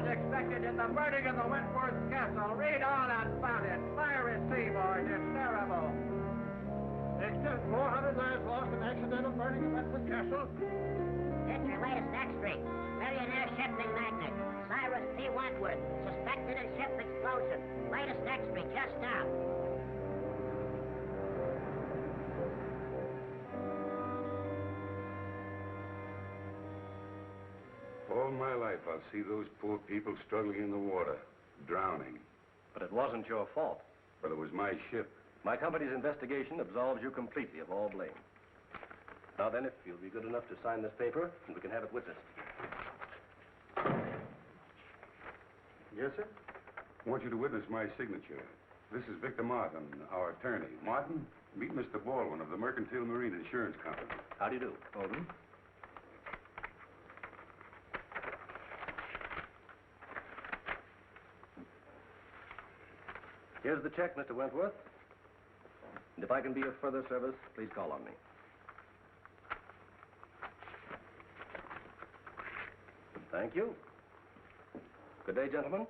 unexpected in the burning of the Wentworth Castle. Read all about it. Fire at sea, boys. It's terrible. Extra 400 lives lost in accidental burning of Wentworth Castle. It's your latest extra. Millionaire shipping magnate, Cyrus P. Wentworth, suspected in ship explosion. Latest extra, just now. All my life, I'll see those poor people struggling in the water, drowning. But it wasn't your fault. But it was my ship. My company's investigation absolves you completely of all blame. Now then, if you'll be good enough to sign this paper, we can have it witnessed. Yes, sir? I want you to witness my signature. This is Victor Martin, our attorney. Martin, meet Mr. Baldwin of the Mercantile Marine Insurance Company. How do you do? Baldwin. Here's the check, Mr. Wentworth. And if I can be of further service, please call on me. Thank you. Good day, gentlemen.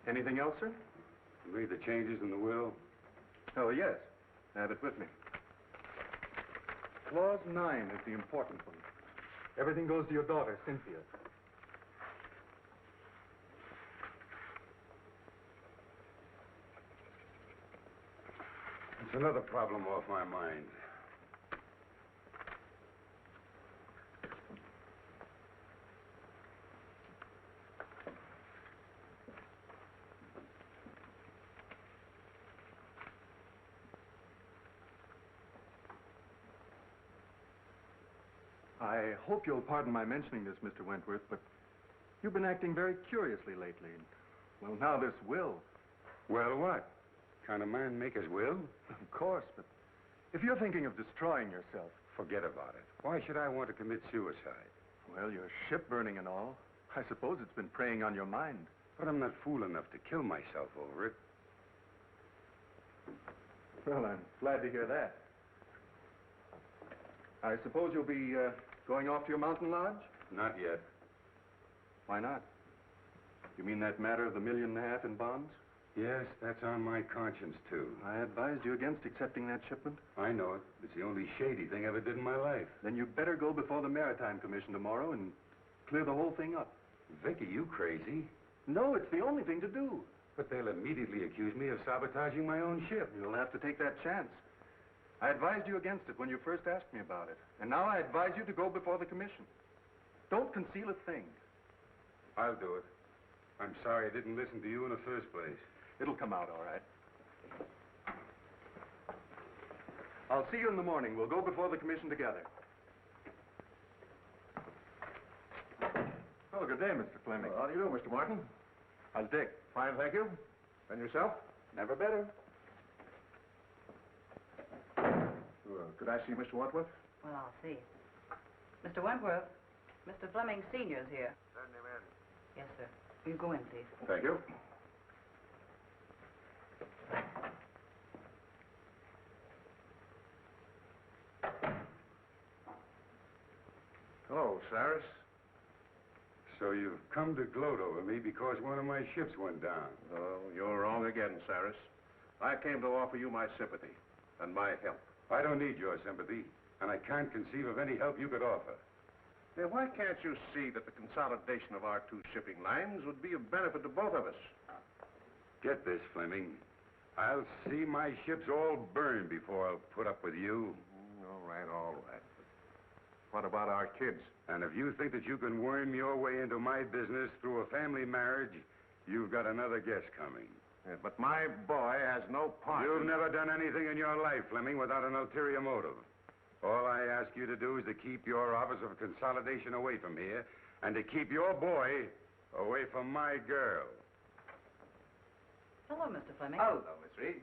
Anything else, sir? You made the changes in the will? Oh, yes. I have it with me. Clause 9 is the important one. Everything goes to your daughter, Cynthia. It's another problem off my mind. I hope you'll pardon my mentioning this, Mr. Wentworth, but you've been acting very curiously lately. Well, now this will. Well, what? Kind of man make his will? Of course, but if you're thinking of destroying yourself... Forget about it. Why should I want to commit suicide? Well, your ship burning and all. I suppose it's been preying on your mind. But I'm not fool enough to kill myself over it. Well, I'm glad to hear that. I suppose you'll be going off to your mountain lodge? Not yet. Why not? You mean that matter of the $1.5 million in bonds? Yes, that's on my conscience, too. I advised you against accepting that shipment. I know it. It's the only shady thing I ever did in my life. Then you'd better go before the Maritime Commission tomorrow and clear the whole thing up. Vicky, you crazy? No, it's the only thing to do. But they'll immediately accuse me of sabotaging my own ship. You'll have to take that chance. I advised you against it when you first asked me about it. And now I advise you to go before the commission. Don't conceal a thing. I'll do it. I'm sorry I didn't listen to you in the first place. It'll come out all right. I'll see you in the morning. We'll go before the commission together. Oh, good day, Mr. Fleming. Well, how do you do, Mr. Martin? How's Dick? Fine, thank you. And yourself? Never better. Could I see Mr. Wentworth? Well, I'll see. Mr. Wentworth, Mr. Fleming Sr.'s here. Send him in. Yes, sir. You go in, please. Thank you. Hello, Cyrus. So you've come to gloat over me because one of my ships went down. Oh, you're wrong again, Cyrus. I came to offer you my sympathy and my help. I don't need your sympathy, and I can't conceive of any help you could offer. Now, why can't you see that the consolidation of our two shipping lines would be of benefit to both of us? Get this, Fleming. I'll see my ships all burned before I'll put up with you. All right, all right. What about our kids? And if you think that you can worm your way into my business through a family marriage, you've got another guess coming. Yeah, but my boy has no part. You've never done anything in your life, Fleming, without an ulterior motive. All I ask you to do is to keep your office of consolidation away from here, and to keep your boy away from my girl. Hello, Mr. Fleming. Hello, Miss Reed.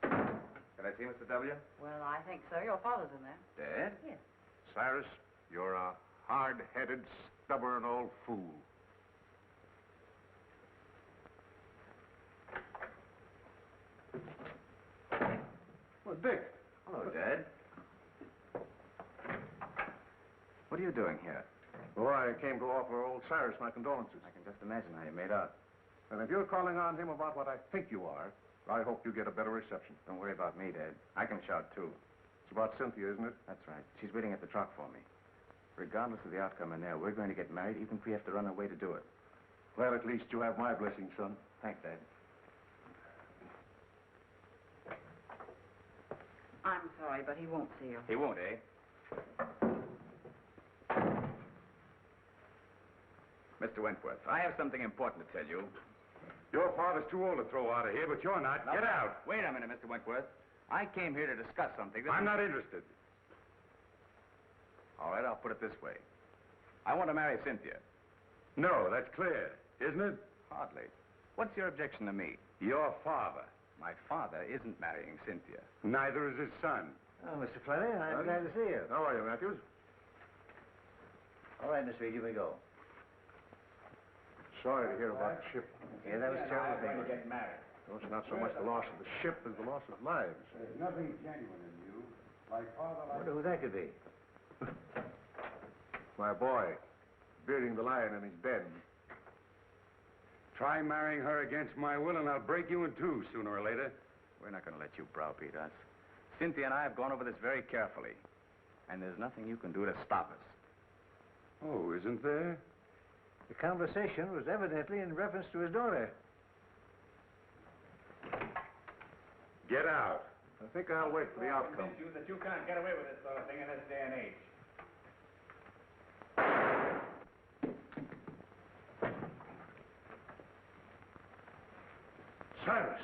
Can I see Mr. W? Well, I think so. Your father's in there. Dad? Yes. Cyrus, you're a hard-headed, stubborn old fool. Well, Dick. Hello, Dad. What are you doing here? Oh, I came to offer old Cyrus my condolences. I can just imagine how you made out. And if you're calling on him about what I think you are, I hope you get a better reception. Don't worry about me, Dad. I can shout, too. It's about Cynthia, isn't it? That's right. She's waiting at the truck for me. Regardless of the outcome in there, we're going to get married even if we have to run away to do it. Well, at least you have my blessing, son. Thanks, Dad. I'm sorry, but he won't see you. He won't, eh? Mr. Wentworth, I have something important to tell you. Your father's too old to throw out of here, but you're not. Get out. Wait a minute, Mr. Wentworth. I came here to discuss something. I'm not interested. All right, I'll put it this way. I want to marry Cynthia. No, that's clear, isn't it? Hardly. What's your objection to me? Your father. My father isn't marrying Cynthia. Neither is his son. Oh, Mr. Fleming, I'm glad to see you. How are you, Matthews? All right, Miss Reed, you may go. Sorry to hear about the ship. Yeah, that was terrible thing. get married. No, it's not so much the loss of the ship as the loss of lives. There's nothing genuine in you. Like father, I wonder who that could be. My boy, bearding the lion in his den. Try marrying her against my will, and I'll break you in two sooner or later. We're not going to let you browbeat us. Cynthia and I have gone over this very carefully. And there's nothing you can do to stop us. Oh, isn't there? The conversation was evidently in reference to his daughter. Get out. I think I'll wait for the outcome. You that you can't get away with this sort of thing in this day and age. Cyrus!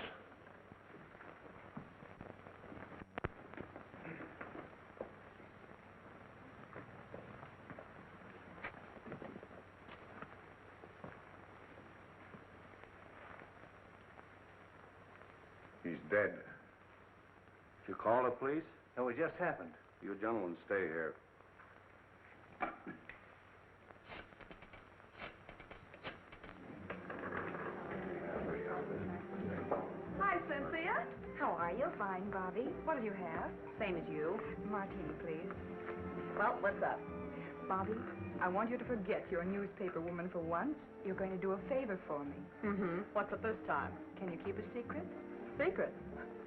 He's dead. Did you call the police? No, it just happened. You gentlemen stay here. Hi, Cynthia. How are you? Fine, Bobby. What do you have? Same as you. Martini, please. Well, what's up? Bobby, I want you to forget your newspaper woman for once. You're going to do a favor for me. Mm-hmm. What's it this time? Can you keep a secret? Secret.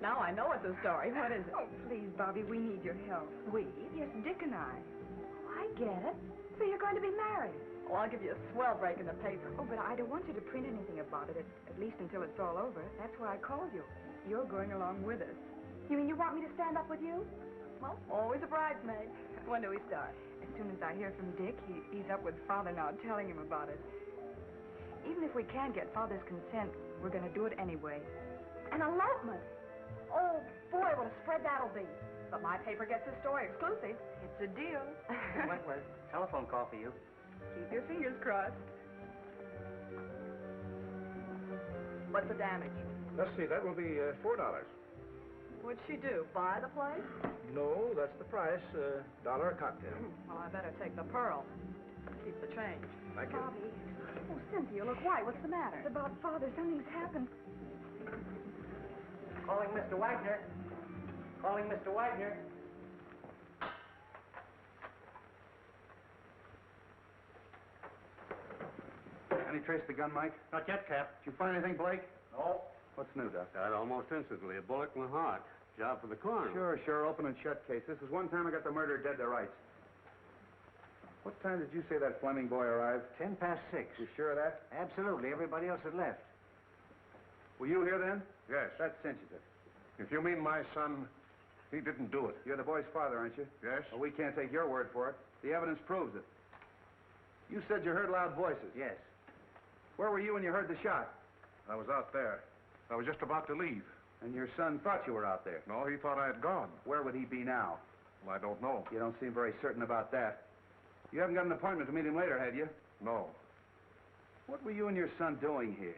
Now I know it's a story. What is it? Oh, please, Bobby, we need your help. We? Yes, Dick and I. Oh, I get it. So you're going to be married. Well, I'll give you a swell break in the paper. Oh, but I don't want you to print anything about it, at least until it's all over. That's why I called you. You're going along with us. You mean you want me to stand up with you? Well, always a bridesmaid. When do we start? As soon as I hear from Dick, he's up with Father now, telling him about it. Even if we can't get Father's consent, we're going to do it anyway. An elopement. Oh, boy, what a spread that'll be. But my paper gets this story exclusive. It's a deal. Wentworth, telephone call for you. Keep your fingers crossed. What's the damage? Let's see, that will be $4. What'd she do? Buy the place? No, that's the price. $1 a cocktail. Well, I better take the pearl. Keep the change. Thank you. Bobby, Oh, Cynthia, look white. What's the matter? it's about Father. Something's happened. Calling Mr. Wagner. Calling Mr. Wagner. Any trace of the gun, Mike? Not yet, Cap. Did you find anything, Blake? No. What's new, Doc? Died almost instantly. A bullet in the heart. Job for the coroner. Sure. Open and shut case. This is one time I got the murderer dead to rights. What time did you say that Fleming boy arrived? 6:10. You sure of that? Absolutely. Everybody else had left. Were you here then? Yes. That cinches it. If you mean my son, he didn't do it. You're the boy's father, aren't you? Yes? Well, we can't take your word for it. The evidence proves it. You said you heard loud voices. Yes. Where were you when you heard the shot? I was out there. I was just about to leave. And your son thought you were out there. No, he thought I had gone. Where would he be now? Well, I don't know. You don't seem very certain about that. You haven't got an appointment to meet him later, have you? No. What were you and your son doing here?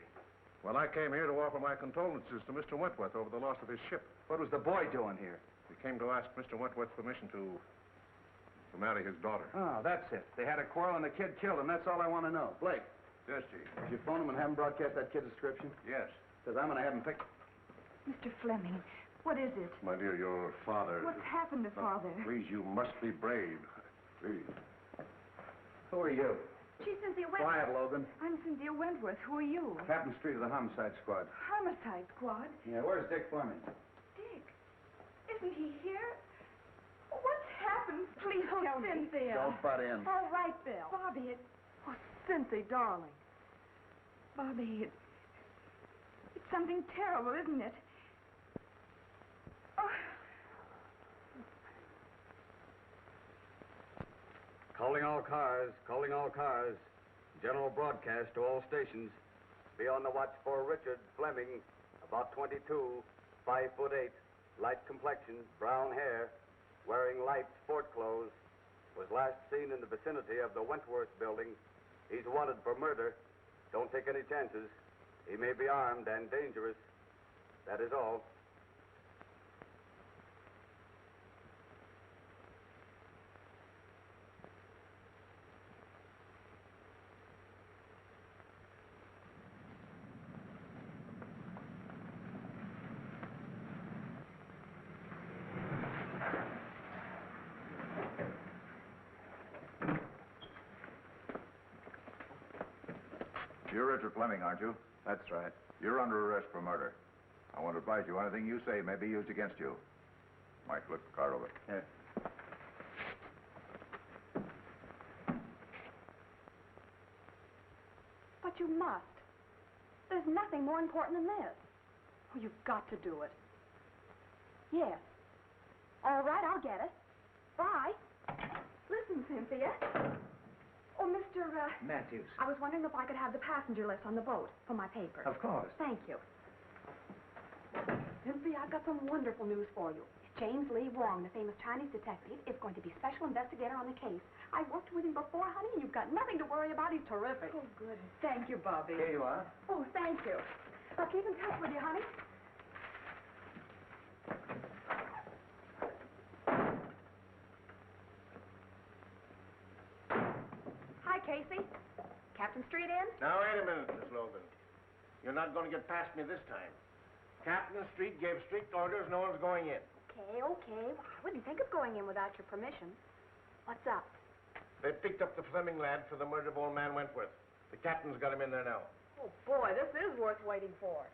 Well, I came here to offer my condolences to Mr. Wentworth over the loss of his ship. What was the boy doing here? He came to ask Mr. Wentworth's permission to marry his daughter. Oh, that's it. They had a quarrel and the kid killed him. That's all I want to know. Blake, Yes, Chief. did you phone him and have him broadcast that kid's description? Yes. Because I'm going to have him picked. Mr. Fleming, what is it? My dear, your father... What's happened to Father? Please, you must be brave. Please. Who are you? She's Cynthia Wentworth. Quiet, Logan. I'm Cynthia Wentworth. Who are you? Captain Street of the Homicide Squad. Homicide Squad? Yeah, where's Dick Fleming? Dick? Isn't he here? What's happened? Please tell me. Cynthia. Don't butt in. All right, Bill. Bobby, Oh, Cynthia, darling. Bobby, it's something terrible, isn't it? Oh. Calling all cars, calling all cars. General broadcast to all stations. Be on the watch for Richard Fleming, about 22, 5'8", light complexion, brown hair, wearing light sport clothes. Was last seen in the vicinity of the Wentworth building. He's wanted for murder. Don't take any chances. He may be armed and dangerous. That is all. You're Richard Fleming, aren't you? That's right. You're under arrest for murder. I want to advise you anything you say may be used against you. Mike, look the car over. Here. But you must. There's nothing more important than this. Oh, you've got to do it. Yes. All right, I'll get it. Bye. Listen, Cynthia. Oh, Mr. Matthews. I was wondering if I could have the passenger list on the boat for my paper. Of course. Thank you. Cynthia, I've got some wonderful news for you. James Lee Wong, the famous Chinese detective, is going to be special investigator on the case. I worked with him before, honey, and you've got nothing to worry about. He's terrific. Oh, good. Thank you, Bobby. Here you are. Oh, thank you. I'll keep in touch with you, honey. Hi, Casey. Captain Street in? Now, wait a minute, Miss Logan. You're not going to get past me this time. Captain Street gave strict orders no one's going in. Okay. Well, I wouldn't think of going in without your permission. What's up? They picked up the Fleming lad for the murder of old man Wentworth. The captain's got him in there now. Oh, boy, this is worth waiting for.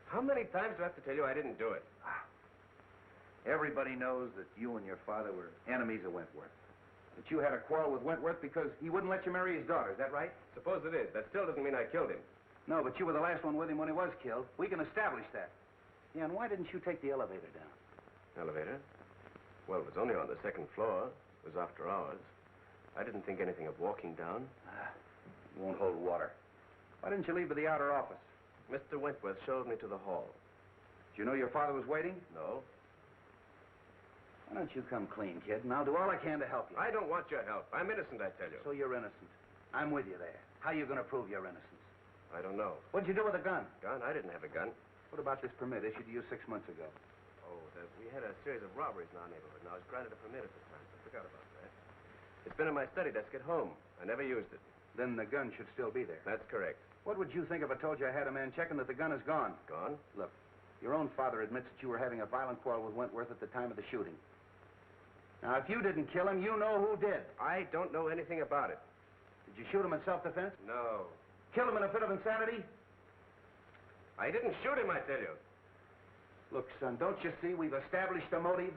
How many times do I have to tell you I didn't do it? Everybody knows that you and your father were enemies of Wentworth. That you had a quarrel with Wentworth because he wouldn't let you marry his daughter. Is that right? Suppose it is. That still doesn't mean I killed him. No, but you were the last one with him when he was killed. We can establish that. Yeah, and why didn't you take the elevator down? Elevator? Well, it was only on the second floor. It was after hours. I didn't think anything of walking down. It won't hold water. Why didn't you leave for the outer office? Mr. Wentworth showed me to the hall. Did you know your father was waiting? No. Why don't you come clean, kid, and I'll do all I can to help you. I don't want your help. I'm innocent, I tell you. So you're innocent. I'm with you there. How are you going to prove your innocence? I don't know. What'd you do with the gun? Gun? I didn't have a gun. What about this permit issued to you 6 months ago? Oh, we had a series of robberies in our neighborhood, and I was granted a permit at the time. I forgot about that. It's been in my study desk at home. I never used it. Then the gun should still be there. That's correct. What would you think if I told you I had a man checking that the gun is gone? Gone? Look, your own father admits that you were having a violent quarrel with Wentworth at the time of the shooting. Now, if you didn't kill him, you know who did. I don't know anything about it. Did you shoot him in self-defense? No. Kill him in a fit of insanity? I didn't shoot him, I tell you. Look, son, don't you see we've established a motive?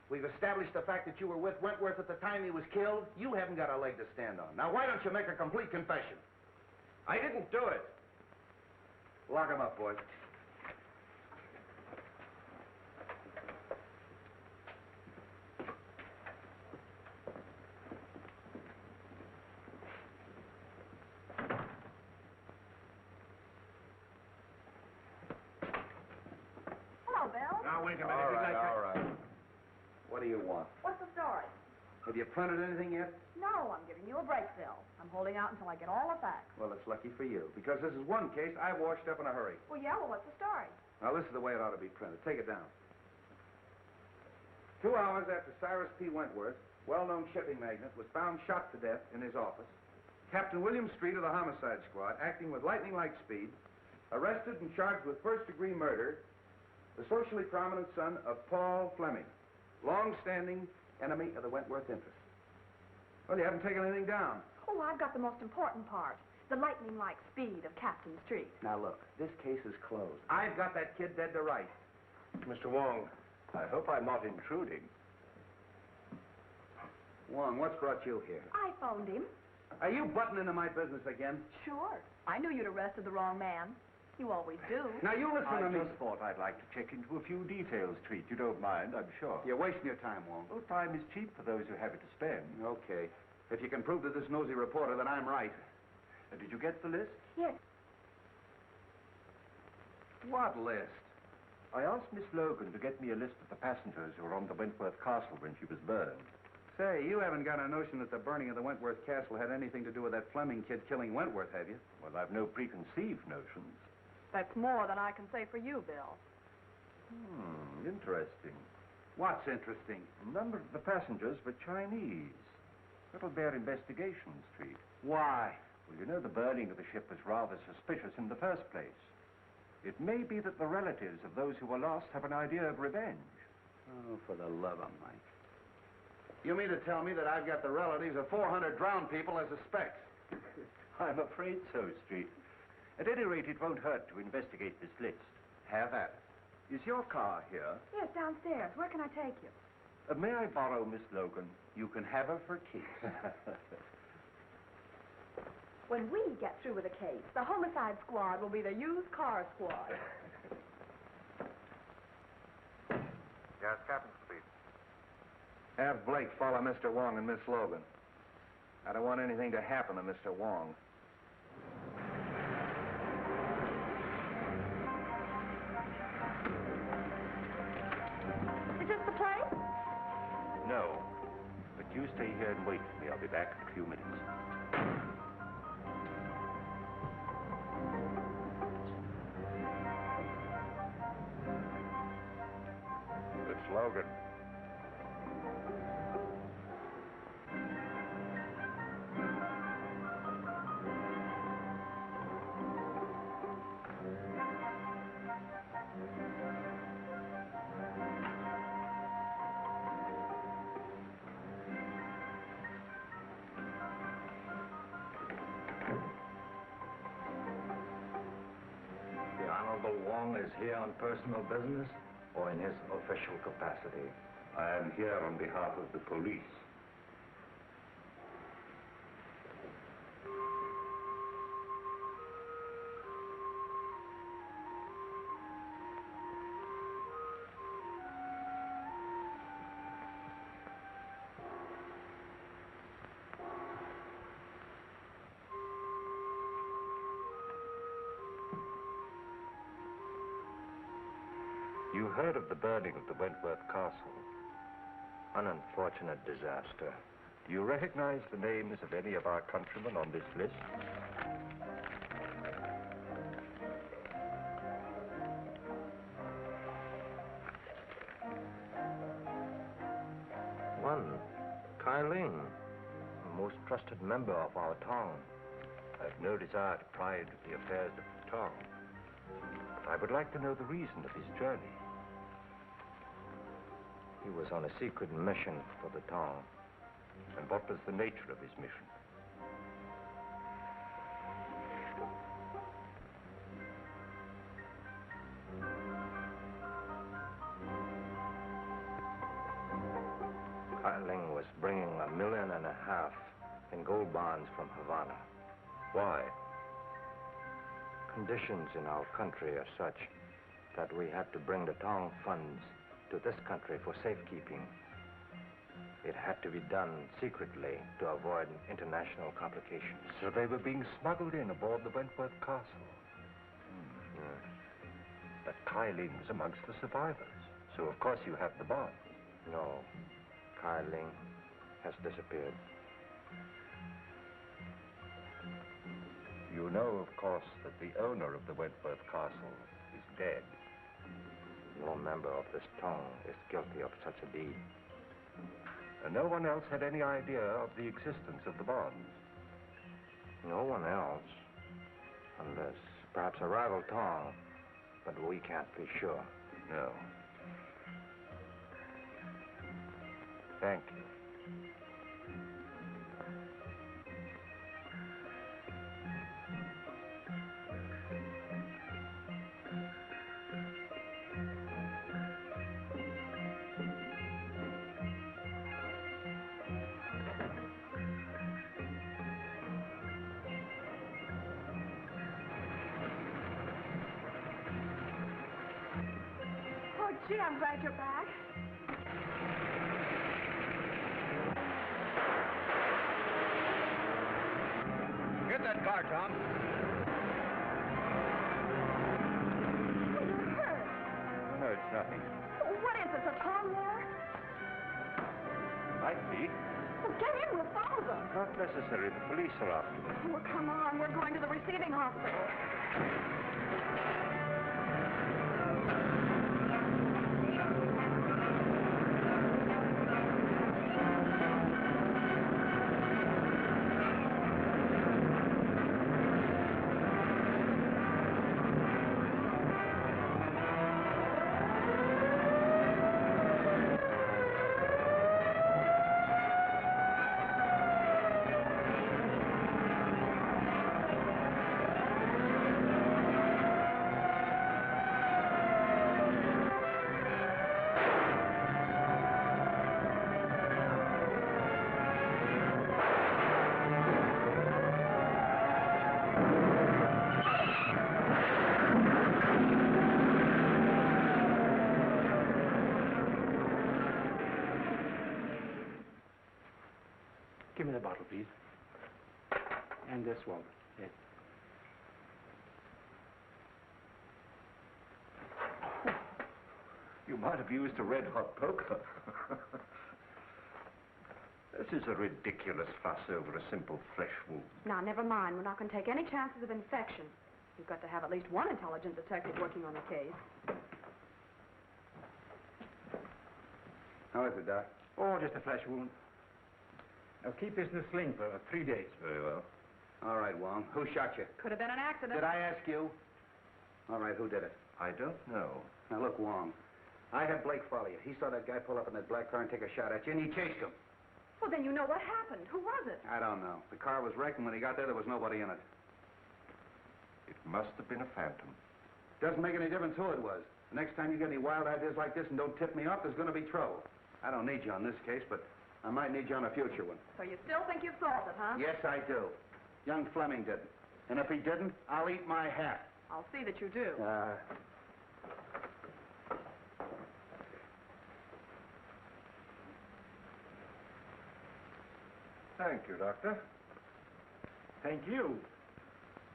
We've established the fact that you were with Wentworth at the time he was killed. You haven't got a leg to stand on. Now, why don't you make a complete confession? I didn't do it. Lock him up, boys. Hello, Bill. Now, wait a minute. All right. What do you want? What's the story? Have you printed anything yet? No, I'm giving you a break, Bill. I'm holding out until I get all the facts. Well, it's lucky for you, because this is one case I washed up in a hurry. Well, what's the story? Now, this is the way it ought to be printed. Take it down. 2 hours after Cyrus P. Wentworth, well-known shipping magnate, was found shot to death in his office, Captain William Street of the Homicide Squad, acting with lightning-like speed, arrested and charged with first-degree murder the socially prominent son of Paul Fleming, long-standing enemy of the Wentworth interest. Well, you haven't taken anything down. Oh, I've got the most important part. The lightning-like speed of Captain Street. Now, look, this case is closed. I've got that kid dead to rights. Mr. Wong, I hope I'm not intruding. Wong, what's brought you here? I phoned him. Are you butting into my business again? Sure. I knew you'd arrested the wrong man. You always do. Now, you listen to me. I just thought I'd like to check into a few details, Treat. You don't mind, I'm sure. You're wasting your time, Wong. Well, time is cheap for those who have it to spend. Okay. If you can prove to this nosy reporter that I'm right. Did you get the list? Yes. What list? I asked Miss Logan to get me a list of the passengers who were on the Wentworth Castle when she was burned. Say, you haven't got a notion that the burning of the Wentworth Castle had anything to do with that Fleming kid killing Wentworth, have you? Well, I've no preconceived notions. That's more than I can say for you, Bill. Interesting. What's interesting? A number of the passengers were Chinese. That'll bear investigation, Street. Why? Well, you know the burning of the ship was rather suspicious in the first place. It may be that the relatives of those who were lost have an idea of revenge. Oh, for the love of Mike. You mean to tell me that I've got the relatives of 400 drowned people as suspects? I'm afraid so, Street. At any rate, it won't hurt to investigate this list. Have at it. Is your car here? Yes, downstairs. Where can I take you? May I borrow Miss Logan? You can have her for keeps. When we get through with the case, the homicide squad will be the used car squad. Yes, Captain Street. Have Blake follow Mr. Wong and Miss Logan. I don't want anything to happen to Mr. Wong. Is this the place? No. But you stay here and wait for me. I'll be back in a few minutes. It's Logan. The Honorable Wong is here on personal business or in his official capacity? I am here on behalf of the police. You heard of the burning of the Wentworth Castle. An unfortunate disaster. Do you recognize the names of any of our countrymen on this list? One, Kai Ling, a most trusted member of our town. I've no desire to pry into the affairs of the town. But I would like to know the reason of his journey. He was on a secret mission for the town. And what was the nature of his mission? Kai Ling was bringing $1.5 million in gold bonds from Havana. Why? Conditions in our country are such that we had to bring the town funds to this country for safekeeping. It had to be done secretly to avoid international complications. So they were being smuggled in aboard the Wentworth Castle. Yes. But Kai Ling was amongst the survivors. So of course you have the bond. No. Kai Ling has disappeared. You know, of course, that the owner of the Wentworth Castle is dead. No member of this town is guilty of such a deed. And no one else had any idea of the existence of the bonds? No one else. Unless perhaps a rival town. But we can't be sure. No. Thank you. Oh, gee, I'm glad you're back. Get that car, Tom. You're hurt. No, it's nothing. What is this, a tongue war? Might be. Well, get in, we'll follow them. Not necessary. The police are after them. Well, come on, we're going to the receiving hospital. Give me the bottle, please. And this one. Yes. You might have used a red-hot poker. This is a ridiculous fuss over a simple flesh wound. Now, never mind. We're not going to take any chances of infection. You've got to have at least one intelligent detective working on the case. How is it, Doc? Oh, just a flesh wound. Now, keep this in a sling for 3 days. Very well. All right, Wong. Who shot you? Could have been an accident. Did I ask you? All right, who did it? I don't know. Now, look, Wong. I had Blake follow you. He saw that guy pull up in that black car and take a shot at you, and he chased him. Well, then you know what happened. Who was it? I don't know. The car was wrecked, and when he got there was nobody in it. It must have been a phantom. Doesn't make any difference who it was. The next time you get any wild ideas like this and don't tip me off, there's going to be trouble. I don't need you on this case, but I might need you on a future one. So you still think you've solved it, huh? Yes, I do. Young Fleming didn't. And if he didn't, I'll eat my hat. I'll see that you do. Thank you, Doctor. Thank you.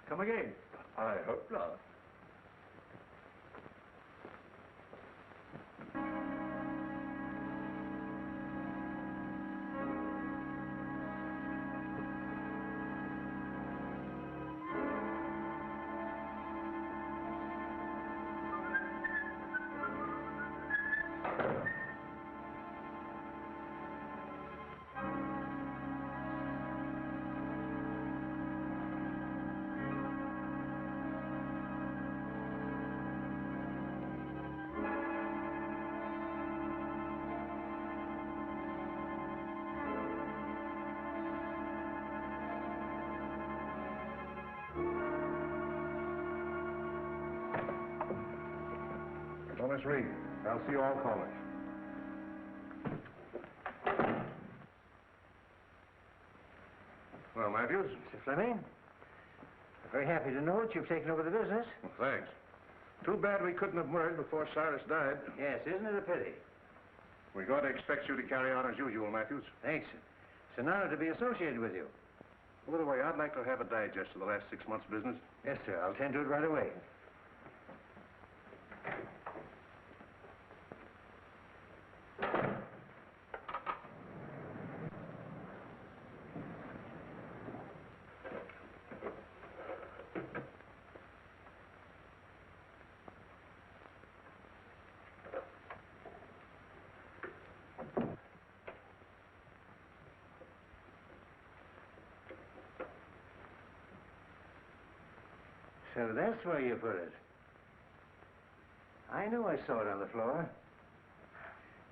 Come again. I hope not. Well, Miss Reed, I'll see all callers. Well, Matthews? Mr. Fleming, I'm very happy to know that you've taken over the business. Well, thanks. Too bad we couldn't have merged before Cyrus died. Yes, isn't it a pity? We're going to expect you to carry on as usual, Matthews. Thanks. It's an honor to be associated with you. By the way, I'd like to have a digest of the last 6 months' business. Yes, sir. I'll tend to it right away. So that's where you put it. I knew I saw it on the floor.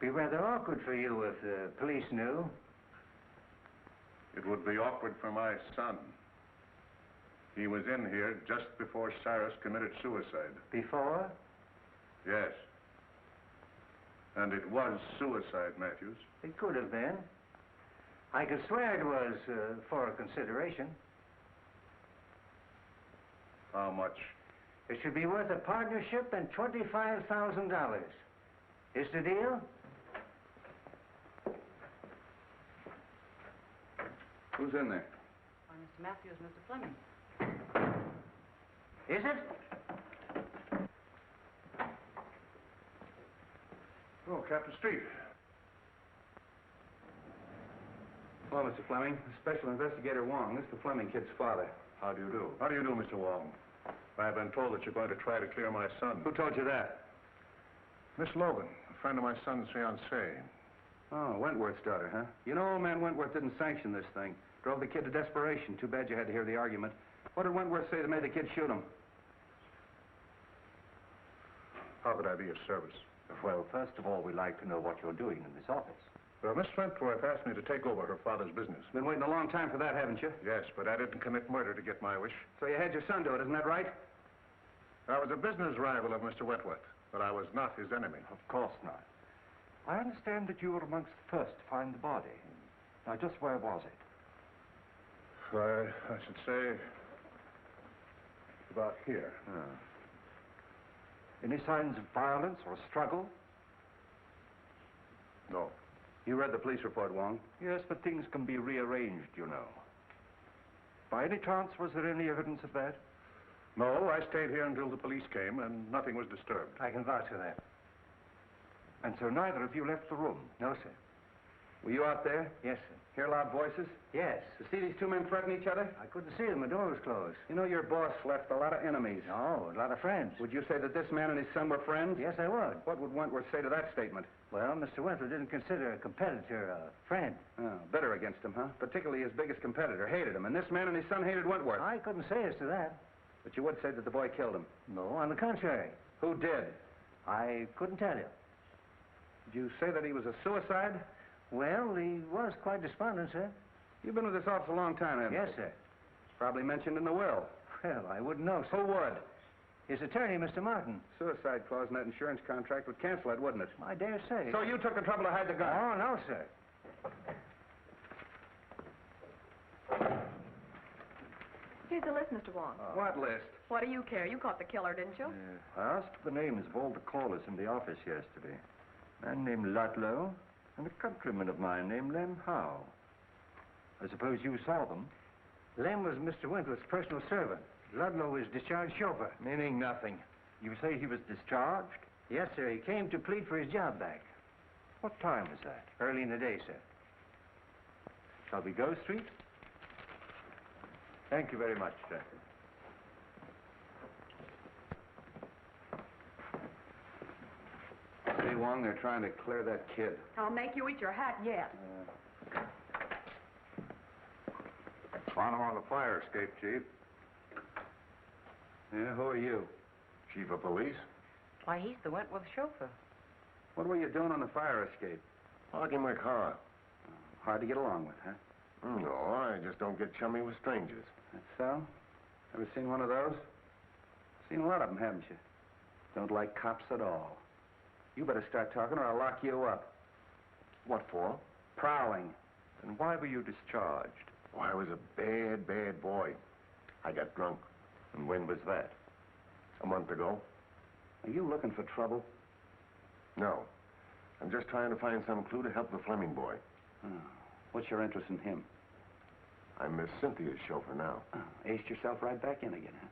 Be rather awkward for you if the police knew. It would be awkward for my son. He was in here just before Cyrus committed suicide. Before? Yes. And it was suicide, Matthews. It could have been. I could swear it was for a consideration. How much? It should be worth a partnership and $25,000. Is the deal? Who's in there? Mr. Matthews, Mr. Fleming. Is it? Oh, Captain Street. Well, Mr. Fleming, Special Investigator Wong. This is the Fleming kid's father. How do you do? How do you do, Mr. Wong? I've been told that you're going to try to clear my son. Who told you that? Miss Logan, a friend of my son's fiancée. Oh, Wentworth's daughter, huh? You know, old man Wentworth didn't sanction this thing. Drove the kid to desperation. Too bad you had to hear the argument. What did Wentworth say that made the kid shoot him? How could I be of service? Well, first of all, we'd like to know what you're doing in this office. Well, Miss Wentworth asked me to take over her father's business. Been waiting a long time for that, haven't you? Yes, but I didn't commit murder to get my wish. So you had your son do it, isn't that right? I was a business rival of Mr. Wentworth, but I was not his enemy. Of course not. I understand that you were amongst the first to find the body. Now, just where was it? I should say about here. Any signs of violence or struggle? No. You read the police report, Wong? Yes, but things can be rearranged, you know. By any chance, was there any evidence of that? No, I stayed here until the police came, and nothing was disturbed. I can vouch for that. And so neither of you left the room? No, sir. Were you out there? Yes, sir. Hear loud voices? Yes. You see these two men threaten each other? I couldn't see them. The door was closed. You know, your boss left a lot of enemies. No, a lot of friends. Would you say that this man and his son were friends? Yes, I would. What would Wentworth say to that statement? Well, Mr. Wentworth didn't consider a competitor a friend. Oh, bitter against him, huh? Particularly his biggest competitor. Hated him. And this man and his son hated Wentworth. I couldn't say as to that. But you would say that the boy killed him. No, on the contrary. Who did? I couldn't tell you. Did you say that he was a suicide? Well, he was quite despondent, sir. You've been with this office a long time, haven't you? Yes, sir. Probably mentioned in the will. Well, I wouldn't know, sir. Who would? His attorney, Mr. Martin. Suicide clause in that insurance contract would cancel it, wouldn't it? I dare say. So you took the trouble to hide the gun? Oh, no, sir. Here's the list, Mr. Wong. What list? What do you care? You caught the killer, didn't you? I asked for the names of all the callers in the office yesterday. A man named Ludlow and a countryman of mine named Lem Howe. I suppose you saw them? Lem was Mr. Wentworth's personal servant. Ludlow was discharged chauffeur. Meaning nothing. You say he was discharged? Yes, sir. He came to plead for his job back. What time was that? Early in the day, sir. Shall we go, Street? Thank you very much, sir. See, Wong, they're trying to clear that kid. I'll make you eat your hat yet. Found him on the fire escape, Chief. Yeah, who are you? Chief of police? Why, he's the Wentworth chauffeur. What were you doing on the fire escape? Parking my car. Hard to get along with, huh? No, I just don't get chummy with strangers. That's so? Ever seen one of those? Seen a lot of them, haven't you? Don't like cops at all. You better start talking or I'll lock you up. What for? Prowling. And why were you discharged? Oh, I was a bad, bad boy. I got drunk. And when was that? A month ago. Are you looking for trouble? No. I'm just trying to find some clue to help the Fleming boy. Oh. What's your interest in him? I'm Miss Cynthia's chauffeur now. Oh, aced yourself right back in again, huh?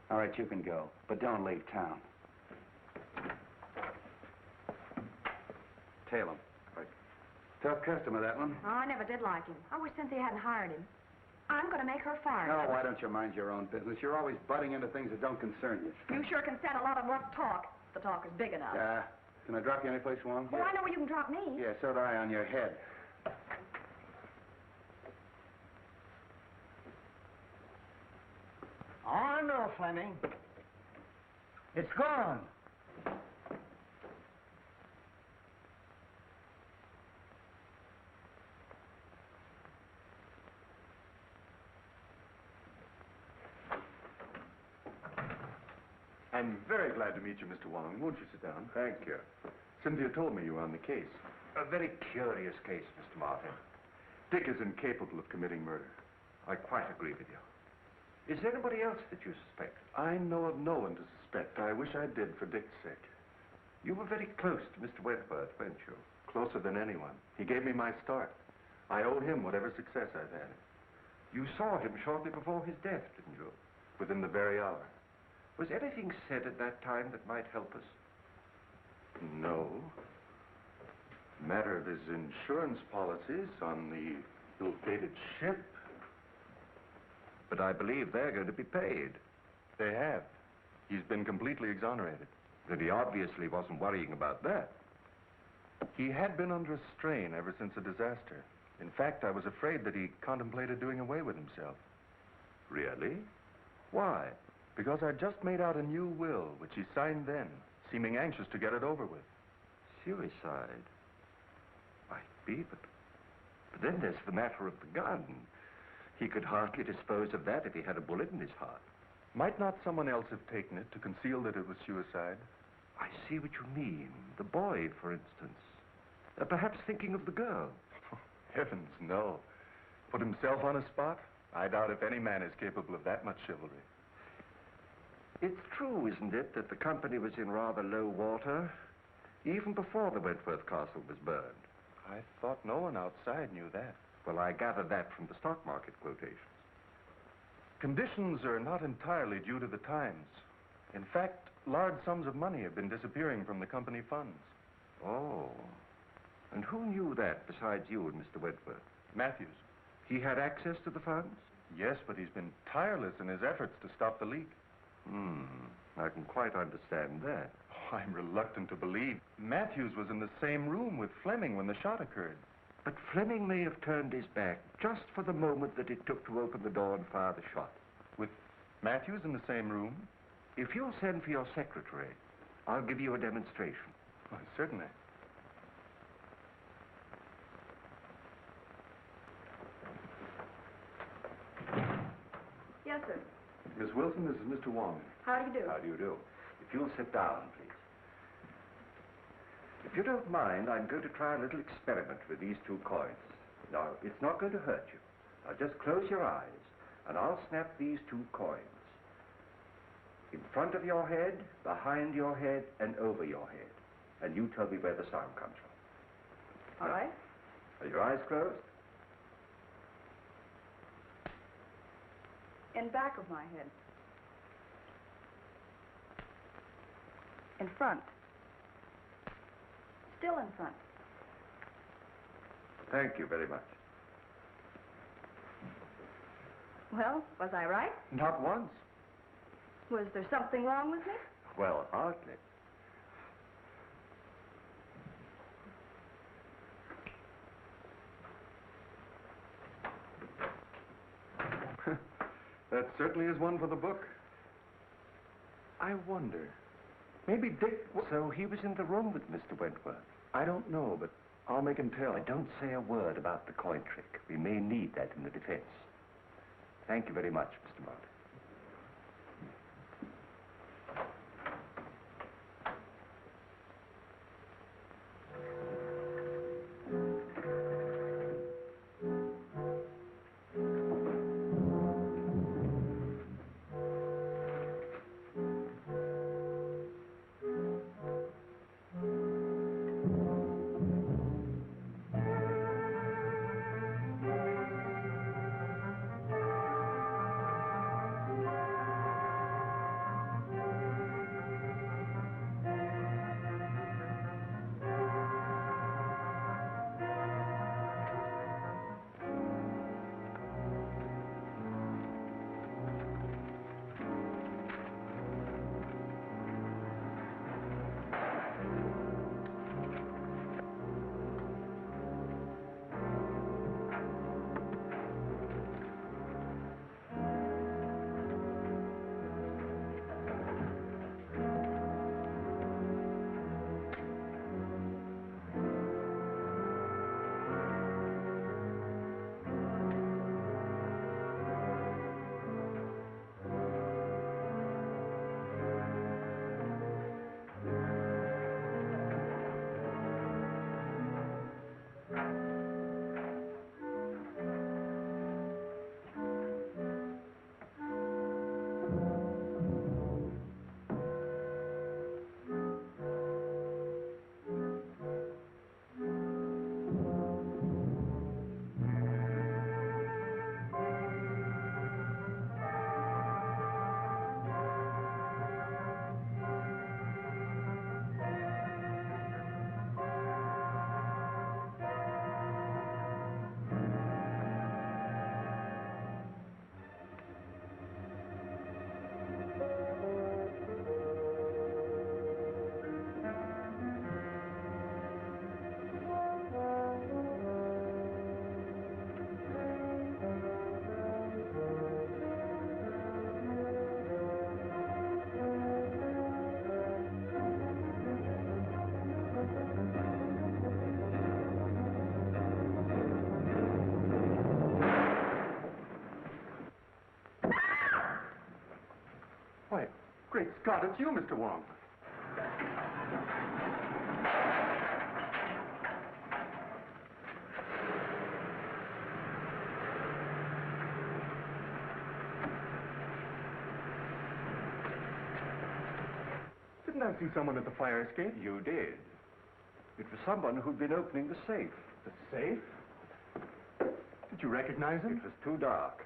All right, you can go, but don't leave town. Tail him. Right. Tough customer, that one. Oh, I never did like him. I wish Cynthia hadn't hired him. I'm going to make her fire him. Oh, why don't you mind your own business? You're always butting into things that don't concern you. You sure can stand a lot of rough talk. The talk is big enough. Can I drop you anyplace, Wong? Well, I know where you can drop me. Yeah, so do I on your head. Oh, no, Fleming. It's gone. I'm very glad to meet you, Mr. Wong. Won't you sit down? Thank you. Cynthia told me you were on the case. A very curious case, Mr. Martin. Dick is incapable of committing murder. I quite agree with you. Is there anybody else that you suspect? I know of no one to suspect. I wish I did for Dick's sake. You were very close to Mr. Wentworth, weren't you? Closer than anyone. He gave me my start. I owe him whatever success I've had. You saw him shortly before his death, didn't you? Within the very hour. Was anything said at that time that might help us? No. Matter of his insurance policies on the ill-fated ship. But I believe they're going to be paid. They have. He's been completely exonerated. Then he obviously wasn't worrying about that. He had been under a strain ever since the disaster. In fact, I was afraid that he contemplated doing away with himself. Really? Why? Because I'd just made out a new will, which he signed then, seeming anxious to get it over with. Suicide? Might be, but then there's the matter of the gun. He could hardly dispose of that if he had a bullet in his heart. Might not someone else have taken it to conceal that it was suicide? I see what you mean. The boy, for instance. Perhaps thinking of the girl. Heavens, no. Put himself on a spot? I doubt if any man is capable of that much chivalry. It's true, isn't it, that the company was in rather low water, even before the Wentworth Castle was burned? I thought no one outside knew that. Well, I gathered that from the stock market quotations. Conditions are not entirely due to the times. In fact, large sums of money have been disappearing from the company funds. Oh. And who knew that besides you and Mr. Wentworth? Matthews. He had access to the funds? Yes, but he's been tireless in his efforts to stop the leak. I can quite understand that. Oh, I'm reluctant to believe. Matthews was in the same room with Fleming when the shot occurred. But Fleming may have turned his back just for the moment that it took to open the door and fire the shot. With Matthews in the same room? If you'll send for your secretary, I'll give you a demonstration. Oh, certainly. Yes, sir. Miss Wilson, this is Mr. Wong. How do you do? How do you do? If you'll sit down, please. If you don't mind, I'm going to try a little experiment with these two coins. Now, it's not going to hurt you. Now, just close your eyes, and I'll snap these two coins. In front of your head, behind your head, and over your head. And you tell me where the sound comes from. All right. Are your eyes closed? In back of my head. In front. Still in front. Thank you very much. Well, was I right? Not once. Was there something wrong with me? Well, hardly. That certainly is one for the book. I wonder. Maybe Dick... So he was in the room with Mr. Wentworth? I don't know, but I'll make him tell. Don't say a word about the coin trick. We may need that in the defense. Thank you very much, Mr. Martin. Scott, it's you, Mr. Wong. Didn't I see someone at the fire escape? You did. It was someone who'd been opening the safe. The safe? Did you recognize him? It was too dark.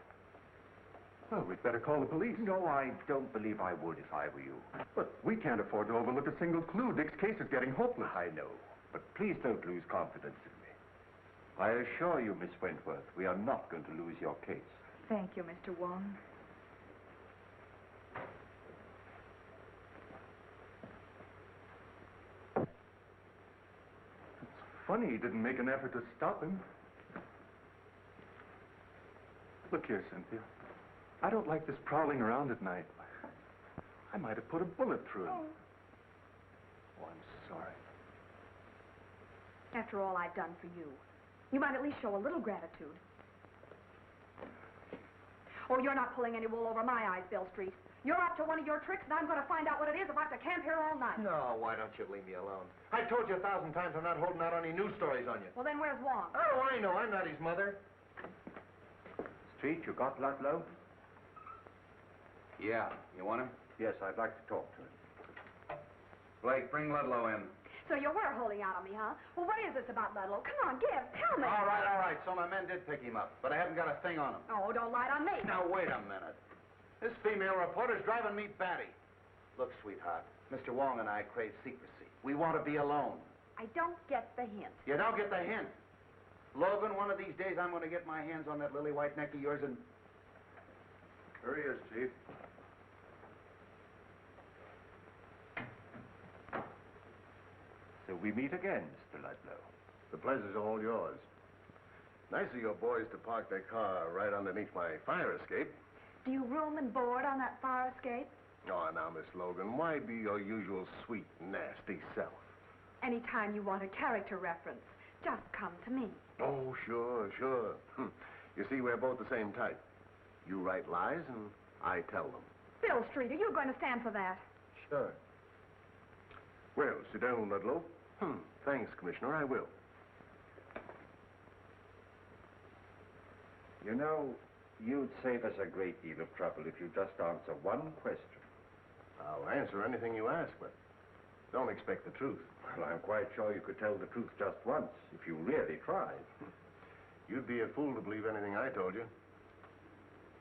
Well, we'd better call the police. No, I don't believe I would if I were you. But we can't afford to overlook a single clue. Dick's case is getting hopeless. I know, but please don't lose confidence in me. I assure you, Miss Wentworth, we are not going to lose your case. Thank you, Mr. Wong. Funny he didn't make an effort to stop him. Look here, Cynthia. I don't like this prowling around at night. I might have put a bullet through him. Oh, I'm sorry. After all I've done for you, you might at least show a little gratitude. Oh, you're not pulling any wool over my eyes, Bill Street. You're up to one of your tricks, and I'm going to find out what it is if I have to camp here all night. No, why don't you leave me alone? I told you 1,000 times I'm not holding out any news stories on you. Well, then where's Wong? Oh, I know. I'm not his mother. Street, you got Ludlow? Yeah. You want him? Yes, I'd like to talk to him. Blake, bring Ludlow in. So you were holding out on me, huh? Well, what is this about Ludlow? Come on, tell me. All right. So my men did pick him up, but I haven't got a thing on him. Oh, don't lie on me. Now, wait a minute. This female reporter's driving me batty. Look, sweetheart, Mr. Wong and I crave secrecy. We want to be alone. I don't get the hint. You don't get the hint. Logan, one of these days I'm going to get my hands on that lily white neck of yours and... Here he is, Chief. So we meet again, Mr. Ludlow. The pleasure's all yours. Nice of your boys to park their car right underneath my fire escape. Do you room and board on that fire escape? Oh, now, Miss Logan, why be your usual sweet, nasty self? Anytime you want a character reference, just come to me. Oh, sure. You see, we're both the same type. You write lies, and I tell them. Bill Street, are you going to stand for that? Sure. Well, sit down, Ludlow. Thanks, Commissioner, I will. You know, you'd save us a great deal of trouble if you just answer one question. I'll answer anything you ask, but don't expect the truth. Well, I'm quite sure you could tell the truth just once, if you really tried. You'd be a fool to believe anything I told you.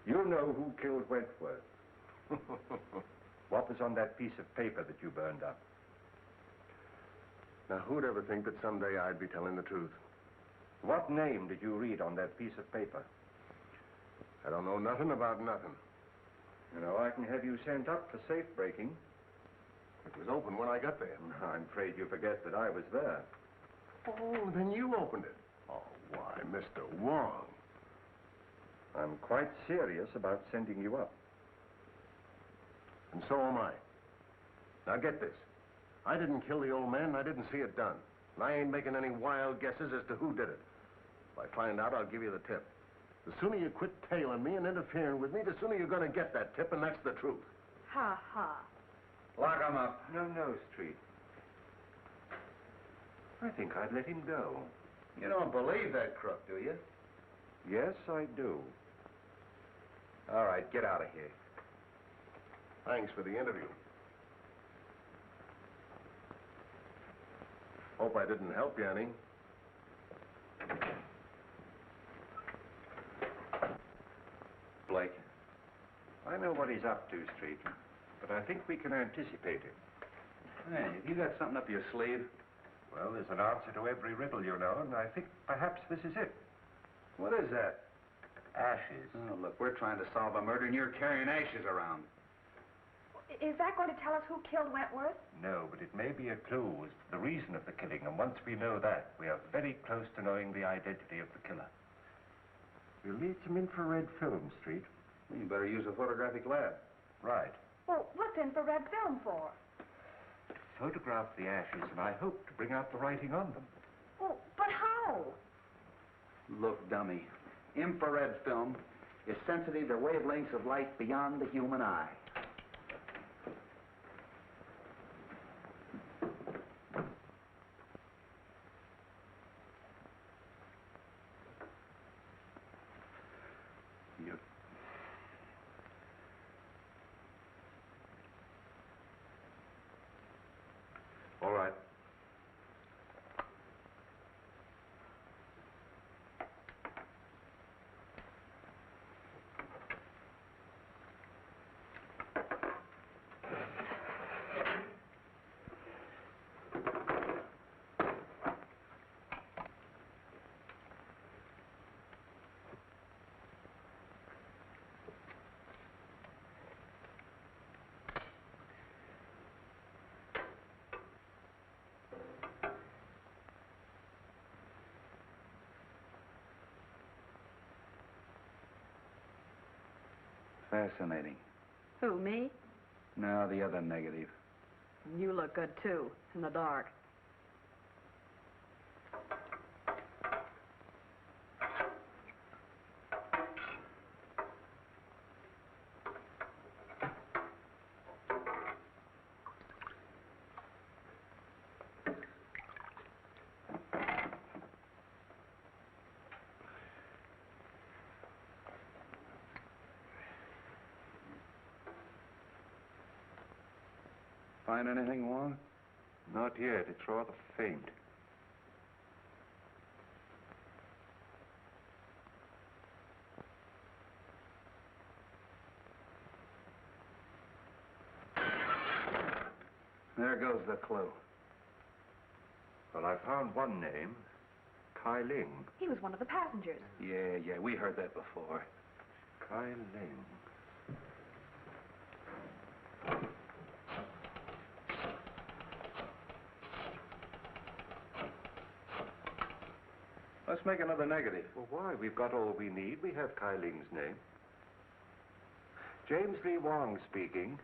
You know who killed Wentworth. What was on that piece of paper that you burned up? Now, who'd ever think that someday I'd be telling the truth? What name did you read on that piece of paper? I don't know nothing about nothing. You know, I can have you sent up for safe breaking. It was open when I got there. I'm afraid you forget that I was there. Oh, then you opened it. Oh, why, Mr. Wong. I'm quite serious about sending you up. And so am I. Now, get this. I didn't kill the old man, and I didn't see it done. And I ain't making any wild guesses as to who did it. If I find out, I'll give you the tip. The sooner you quit tailing me and interfering with me, the sooner you're going to get that tip, and that's the truth. Ha, ha. Lock him up. No, Street. I think I'd let him go. You don't believe that crook, do you? Yes, I do. All right, get out of here. Thanks for the interview. Hope I didn't help you any. Blake, I know what he's up to, Street, but I think we can anticipate it. Hey, have you got something up your sleeve? Well, there's an answer to every riddle, you know, and I think perhaps this is it. What is that? Ashes. Oh, look, we're trying to solve a murder, and you're carrying ashes around. Is that going to tell us who killed Wentworth? No, but it may be a clue as to the reason of the killing, and once we know that, we are very close to knowing the identity of the killer. We'll need some infrared film, Street. Well, you better use a photographic lab. Right. Well, what's infrared film for? To photograph the ashes, and I hope to bring out the writing on them. Oh, but how? Look, dummy, infrared film is sensitive to wavelengths of light beyond the human eye. Fascinating. Who, me? No, the other negative. You look good, too, in the dark. Find anything, Wong? Not yet. It's rather faint. There goes the clue. Well, I found one name. Kai Ling. He was one of the passengers. Yeah, we heard that before. Kai Ling. Let's make another negative. Well, why? We've got all we need. We have Kai Ling's name. James Lee Wong speaking.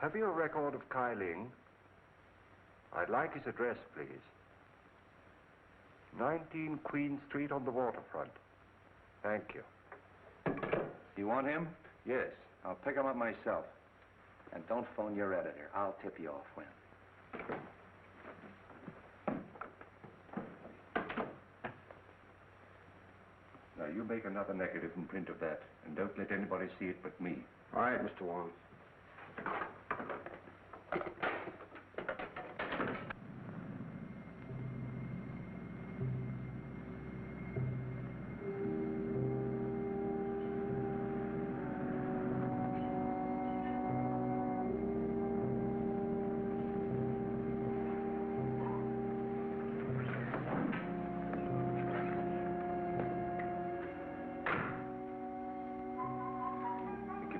Have you a record of Kai Ling? I'd like his address, please. 19 Queen Street on the waterfront. Thank you. You want him? Yes. I'll pick him up myself. And don't phone your editor. I'll tip you off when. Now, you make another negative and print of that, and don't let anybody see it but me. All right, Mr. Wong.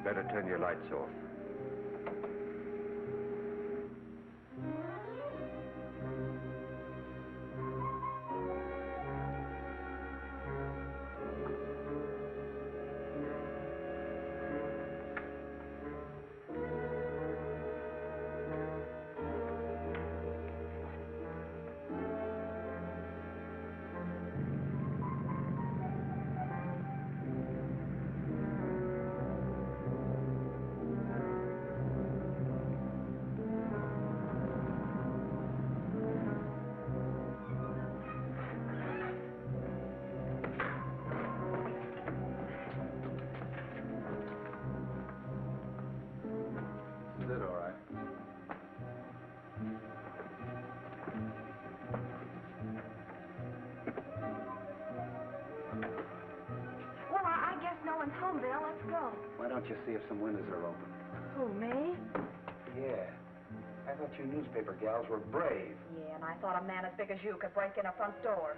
Better turn your lights off. Home, Bill. Let's go. Why don't you see if some windows are open? Who, me? Yeah. I thought you newspaper gals were brave. Yeah, and I thought a man as big as you could break in a front door.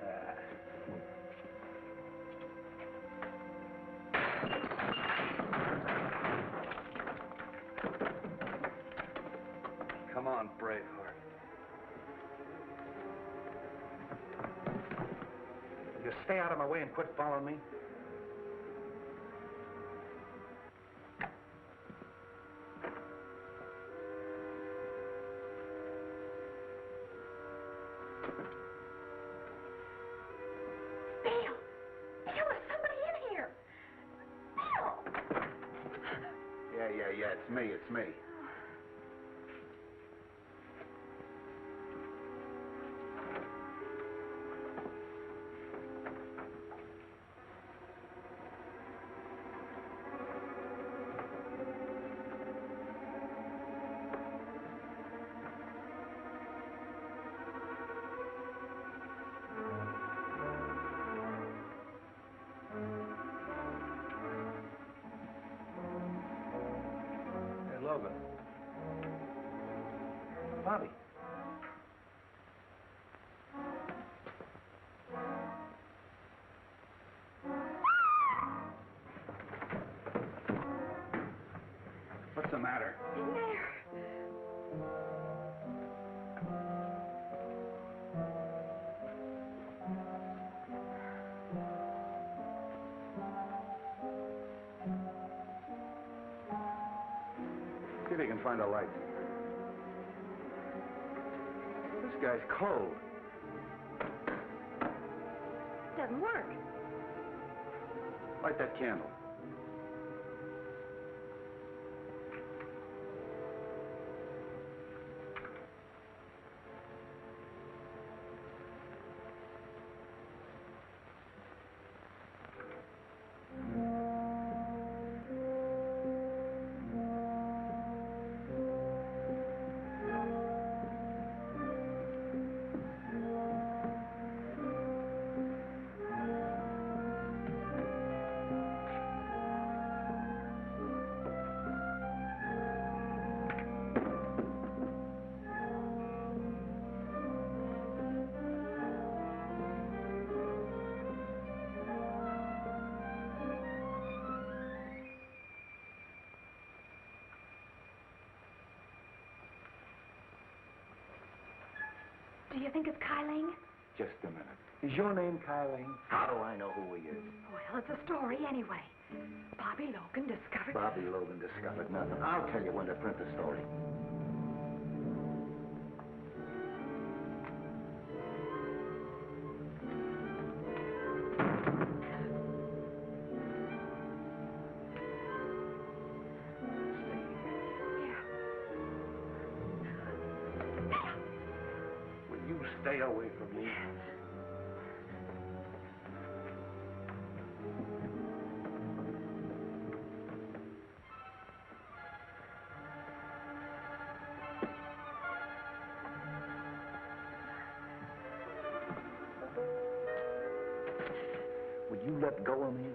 Come on, Braveheart. You stay out of my way and quit following me. Yeah, it's me. Logan. Bobby. What's the matter? In there. See if you can find a light. This guy's cold. Doesn't work. Light that candle. Do you think it's Kyling? Just a minute. Is your name Kyling? How do I know who he is? Well, it's a story anyway. Bobby Logan discovered... Bobby Logan discovered nothing. I'll tell you when to print the story. Stay away from me. Would you let go of me?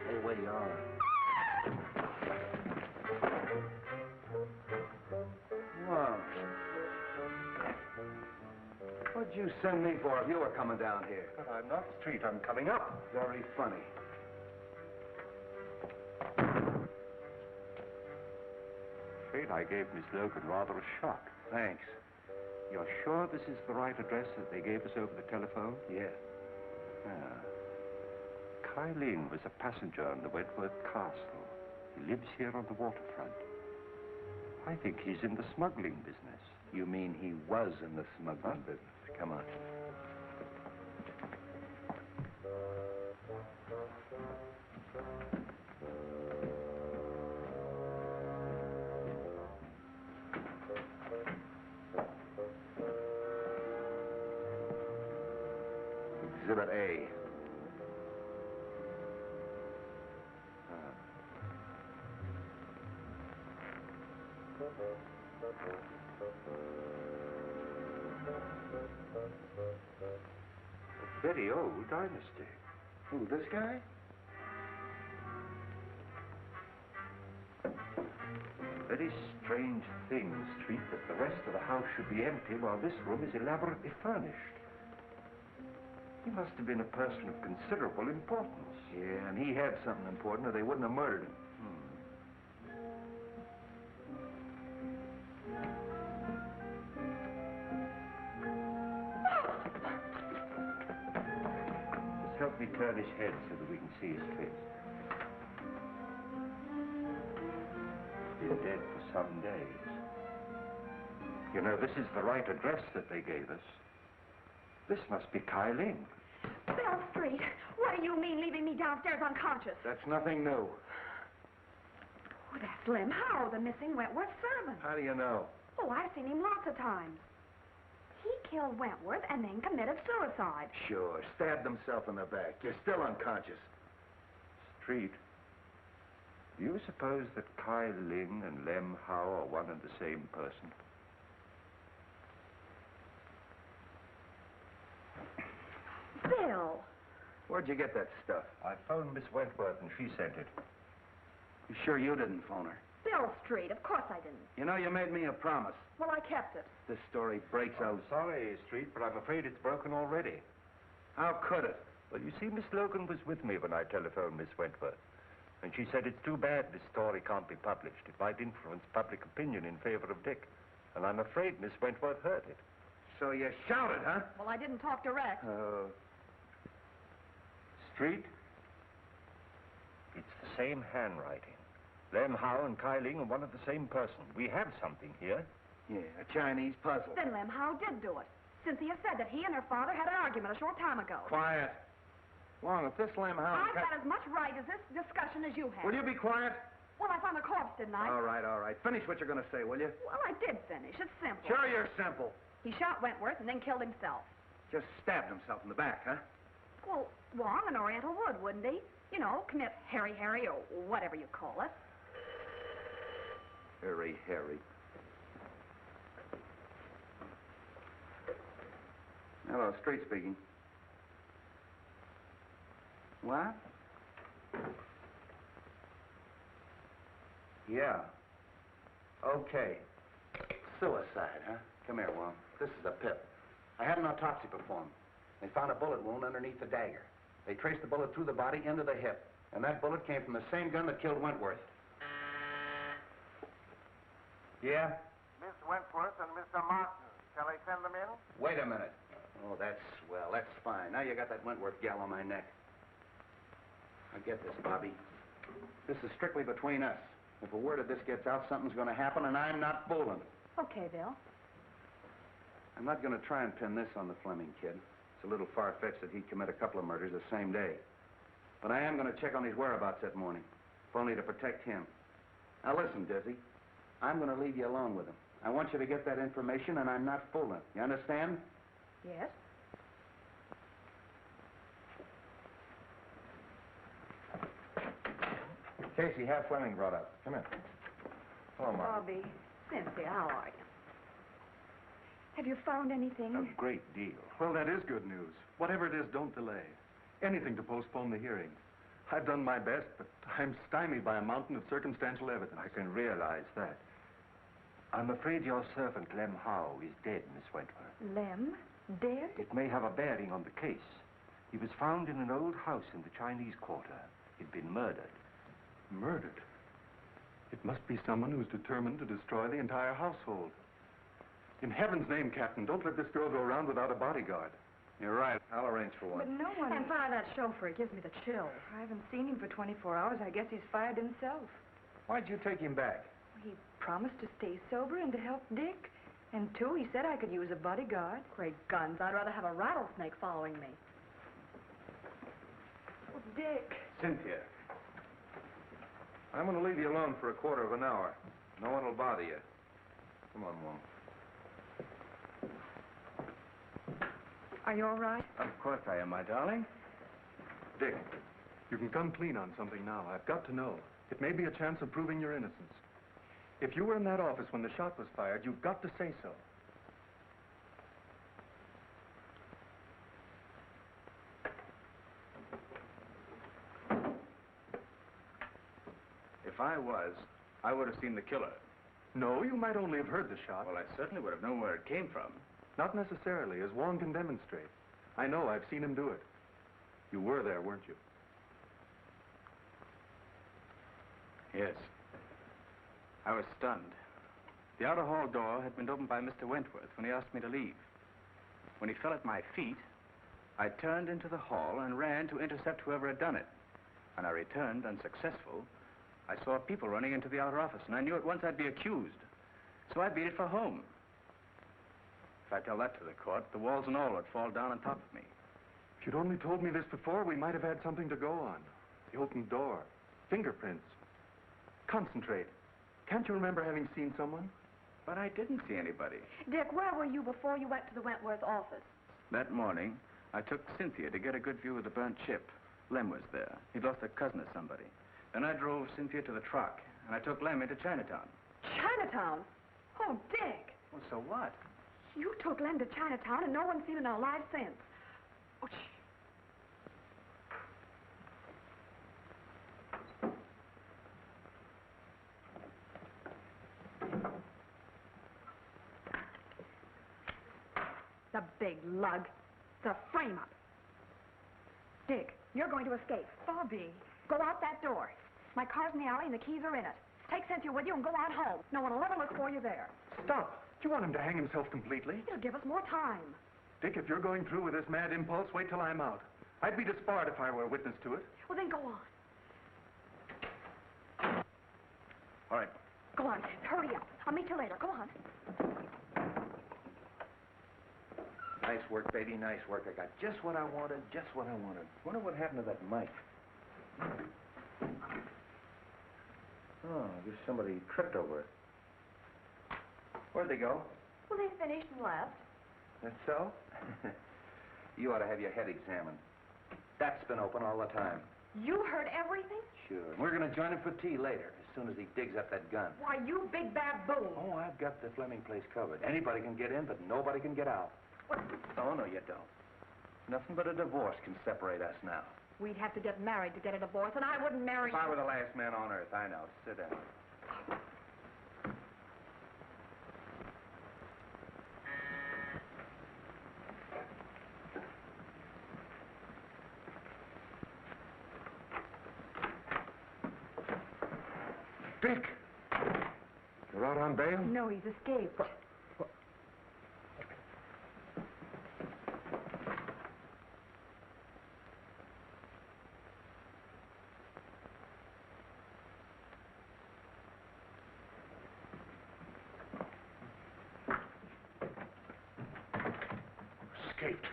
Stay where you are. Wong. What'd you send me for if you were coming down here? But I'm not Street. I'm coming up. Very funny. Afraid I gave Miss Logan rather a shock. Thanks. You're sure this is the right address that they gave us over the telephone? Yeah. Ah. Kyling was a passenger on the Wentworth Castle. He lives here on the waterfront. I think he's in the smuggling business. You mean he was in the smuggling business? Come on. Exhibit A. A very old dynasty. Who, this guy? Very strange thing, Street, that the rest of the house should be empty while this room is elaborately furnished. He must have been a person of considerable importance. Yeah, and he had something important or they wouldn't have murdered him. Just help me turn his head so that we can see his face. He's dead for some days. You know, this is the right address that they gave us. This must be Kyling. Bell Street, what do you mean leaving me downstairs unconscious? That's nothing new. Oh, that's Lem Howe, the missing Wentworth servant. How do you know? Oh, I've seen him lots of times. He killed Wentworth and then committed suicide. Sure, stabbed himself in the back. You're still unconscious. Street, do you suppose that Kyling and Lem Howe are one and the same person? Bill! Where'd you get that stuff? I phoned Miss Wentworth and she sent it. You sure you didn't phone her? Bill Street. Of course I didn't. You know, you made me a promise. Well, I kept it. This story breaks out. Sorry, Street, but I'm afraid it's broken already. How could it? Well, you see, Miss Logan was with me when I telephoned Miss Wentworth. And she said it's too bad this story can't be published. It might influence public opinion in favor of Dick. And I'm afraid Miss Wentworth heard it. So you shouted, huh? Well, I didn't talk direct. Street? It's the same handwriting. Lem Howe and Kai Ling are one of the same person. We have something here. Yeah, a Chinese puzzle. Then Lem Howe did do it. Cynthia said that he and her father had an argument a short time ago. Quiet. Wong, if this Lem Howe... I've got as much right as this discussion as you have. Will you be quiet? Well, I found the corpse, didn't I? All right. Finish what you're going to say, will you? Well, I did finish. It's simple. Sure you're simple. He shot Wentworth and then killed himself. Just stabbed himself in the back, huh? Well, Wong, an Oriental would, wouldn't he? You know, commit Harry or whatever you call it. Harry. Hello, Street speaking. What? Yeah. Okay. Suicide, huh? Come here, Wong. This is a pip. I had an autopsy performed. They found a bullet wound underneath the dagger. They traced the bullet through the body into the hip. And that bullet came from the same gun that killed Wentworth. Yeah? Miss Wentworth and Mr. Martin. Shall I send them in? Wait a minute. Oh, that's swell. That's fine. Now you got that Wentworth gal on my neck. Now get this, Bobby. This is strictly between us. If a word of this gets out, something's going to happen, and I'm not fooling. Okay, Bill. I'm not going to try and pin this on the Fleming kid. It's a little far-fetched that he'd commit a couple of murders the same day. But I am going to check on his whereabouts that morning, if only to protect him. Now listen, Dizzy. I'm going to leave you alone with him. I want you to get that information, and I'm not fooling. You understand? Yes? Casey, have Fleming brought up. Come in. Hello, Mark. Bobby. Cynthia, how are you? Have you found anything? A great deal. Well, that is good news. Whatever it is, don't delay. Anything to postpone the hearing. I've done my best, but I'm stymied by a mountain of circumstantial evidence. I can realize that. I'm afraid your servant, Lem Howe, is dead, Miss Wentworth. Lem? Dead? It may have a bearing on the case. He was found in an old house in the Chinese Quarter. He'd been murdered. Murdered? It must be someone who's determined to destroy the entire household. In heaven's name, Captain, don't let this girl go around without a bodyguard. You're right. I'll arrange for one. But no one... And fire that chauffeur. It gives me the chills. I haven't seen him for 24 hours. I guess he's fired himself. Why'd you take him back? He promised to stay sober and to help Dick. And two, he said I could use a bodyguard. Great guns. I'd rather have a rattlesnake following me. Oh, Dick. Cynthia. I'm going to leave you alone for a quarter of an hour. No one will bother you. Come on, Wong. Are you all right? Of course I am, my darling. Dick, you can come clean on something now. I've got to know. It may be a chance of proving your innocence. If you were in that office when the shot was fired, you've got to say so. If I was, I would have seen the killer. No, you might only have heard the shot. Well, I certainly would have known where it came from. Not necessarily, as Wong can demonstrate. I know, I've seen him do it. You were there, weren't you? Yes. I was stunned. The outer hall door had been opened by Mr. Wentworth when he asked me to leave. When he fell at my feet, I turned into the hall and ran to intercept whoever had done it. When I returned unsuccessful, I saw people running into the outer office, and I knew at once I'd be accused. So I beat it for home. If I tell that to the court, the walls and all would fall down on top of me. If you'd only told me this before, we might have had something to go on. The open door, fingerprints. Concentrate. Can't you remember having seen someone? But I didn't see anybody. Dick, where were you before you went to the Wentworth office? That morning, I took Cynthia to get a good view of the burnt ship. Lem was there. He'd lost a cousin or somebody. Then I drove Cynthia to the truck, and I took Lem into Chinatown. Chinatown? Oh, Dick. Well, so what? You took Lem to Chinatown, and no one's seen him alive since. Oh, The big lug. The frame-up. Dick, you're going to escape. Bobby. Go out that door. My car's in the alley and the keys are in it. Take Cynthia with you and go on home. No one will ever look for you there. Stop. Do you want him to hang himself completely? It'll give us more time. Dick, if you're going through with this mad impulse, wait till I'm out. I'd be disbarred if I were a witness to it. Well, then go on. All right. Go on. Hurry up. I'll meet you later. Go on. Nice work, baby, nice work. I got just what I wanted, just what I wanted. Wonder what happened to that mic. Oh, I guess somebody tripped over it. Where'd they go? Well, they finished and left. That's so? You ought to have your head examined. That's been open all the time. You heard everything? Sure. And we're going to join him for tea later, as soon as he digs up that gun. Why, you big baboon. Oh, I've got the Fleming place covered. Anybody can get in, but nobody can get out. What? Oh, no, you don't. Nothing but a divorce can separate us now. We'd have to get married to get a divorce, and I wouldn't marry If I were the last man on earth, I know. Sit down. Dick! You're out on bail? No, he's escaped. Escaped.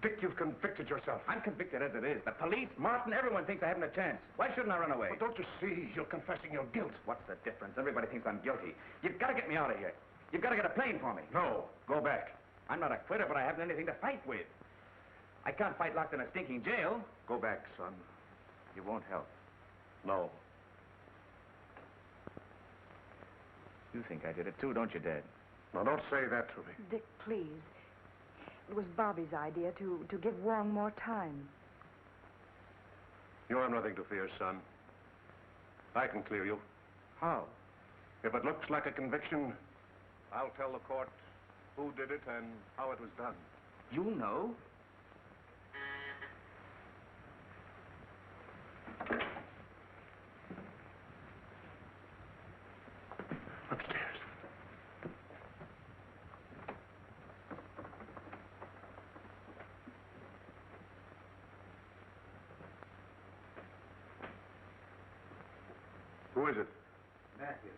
Dick, you've convicted yourself. I'm convicted as it is. The police, Martin, everyone thinks I haven't a chance. Why shouldn't I run away? But don't you see? You're confessing your guilt. What's the difference? Everybody thinks I'm guilty. You've got to get me out of here. You've got to get a plane for me. No. Go back. I'm not a quitter, but I haven't anything to fight with. I can't fight locked in a stinking jail. Go back, son. You won't help. No. You think I did it too, don't you, Dad? Now, don't say that to me. Dick, please. It was Bobby's idea to give Wong more time. You have nothing to fear, son. I can clear you. How? If it looks like a conviction, I'll tell the court who did it and how it was done. You know? Upstairs. Who is it? Matthew.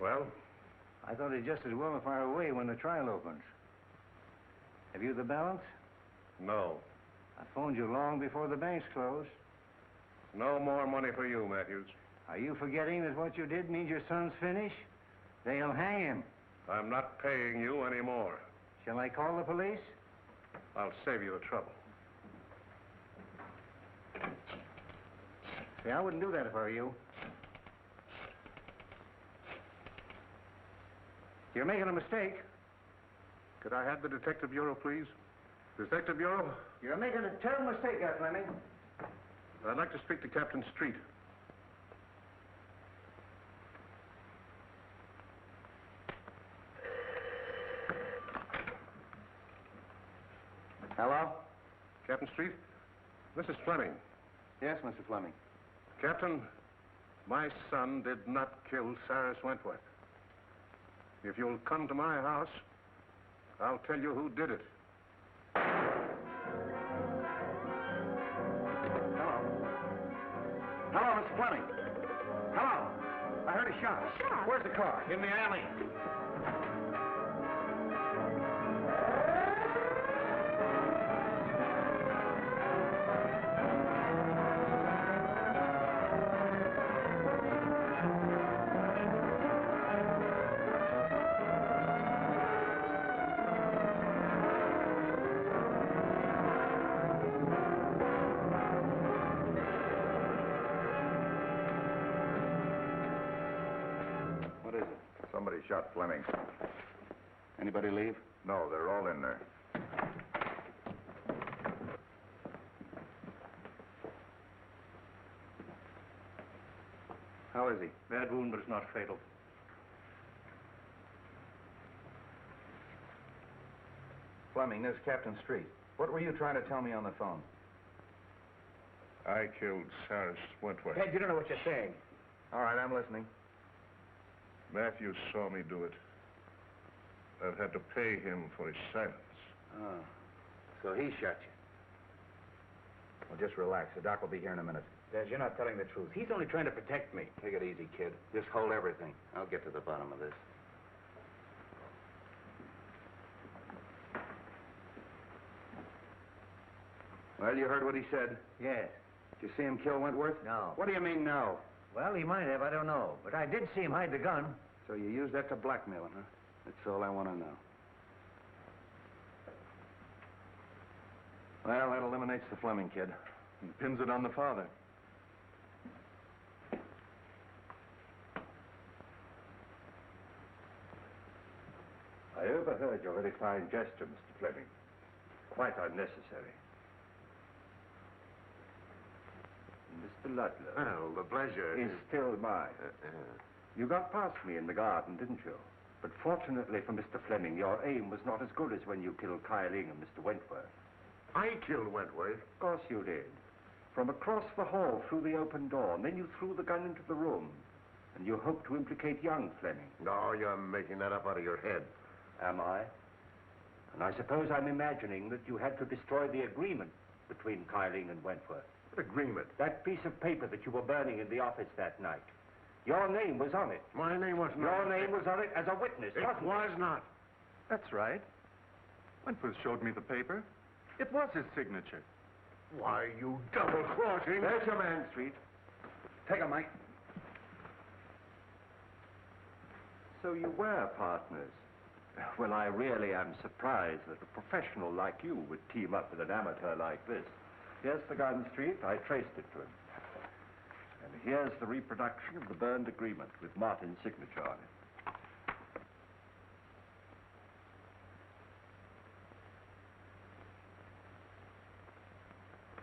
Well? I thought he'd just as well fire away when the trial opens. Have you the balance? No. I phoned you long before the banks closed. No more money for you, Matthews. Are you forgetting that what you did means your son's finished? They'll hang him. I'm not paying you anymore. Shall I call the police? I'll save you the trouble. See, I wouldn't do that if I were you. You're making a mistake. Could I have the Detective Bureau, please? Detective Bureau? You're making a terrible mistake, Fleming. I'd like to speak to Captain Street. Hello? Captain Street? This is Fleming. Yes, Mr. Fleming. Captain, my son did not kill Cyrus Wentworth. If you'll come to my house, I'll tell you who did it. Hello, Mr. Fleming. Hello. I heard a shot. A shot? Where's the car? In the alley. shot Fleming. Anybody leave? No, they're all in there. How is he? Bad wound, but it's not fatal. Fleming, this is Captain Street. What were you trying to tell me on the phone? I killed Cyrus Wentworth. Ted, you don't know what you're saying. All right, I'm listening. Matthews saw me do it. I've had to pay him for his silence. Oh, so he shot you. Well, just relax. The doc will be here in a minute. Des, you're not telling the truth. He's only trying to protect me. Take it easy, kid. Just hold everything. I'll get to the bottom of this. Well, you heard what he said. Yes. Did you see him kill Wentworth? No. What do you mean, no? Well, he might have, I don't know. But I did see him hide the gun. So you used that to blackmail him, huh? That's all I want to know. Well, that eliminates the Fleming kid. And pins it on the father. I overheard your very fine gesture, Mr. Fleming. Quite unnecessary. Mr. Ludlow. Well, the pleasure is still mine. You got past me in the garden, didn't you? But fortunately for Mr. Fleming, your aim was not as good as when you killed Kyling and Mr. Wentworth. I killed Wentworth? Of course you did. From across the hall through the open door, and then you threw the gun into the room. And you hoped to implicate young Fleming. No, you're making that up out of your head. Am I? And I suppose I'm imagining that you had to destroy the agreement between Kyling and Wentworth. What agreement? That piece of paper that you were burning in the office that night. Your name was on it. My name was not. Your name was on it as a witness, wasn't it? was not. That's right. Wentworth showed me the paper. It was his signature. Why, you double-crossing... There's your man, Street. Take him, Mike. So you were partners. Well, I really am surprised that a professional like you would team up with an amateur like this. Here's the gun, Street. I traced it to him. And here's the reproduction of the burned agreement with Martin's signature on it.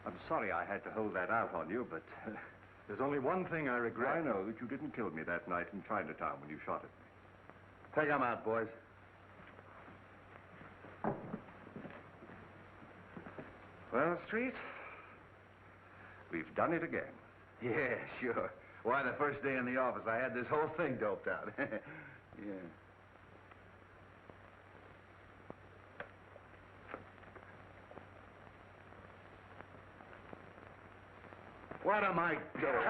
I'm sorry I had to hold that out on you, but... There's only one thing I regret. I know that you didn't kill me that night in Chinatown when you shot at me. Take him out, boys. Well, Street, we've done it again. Yeah, sure. Why, the first day in the office, I had this whole thing doped out. Yeah. What am I doing?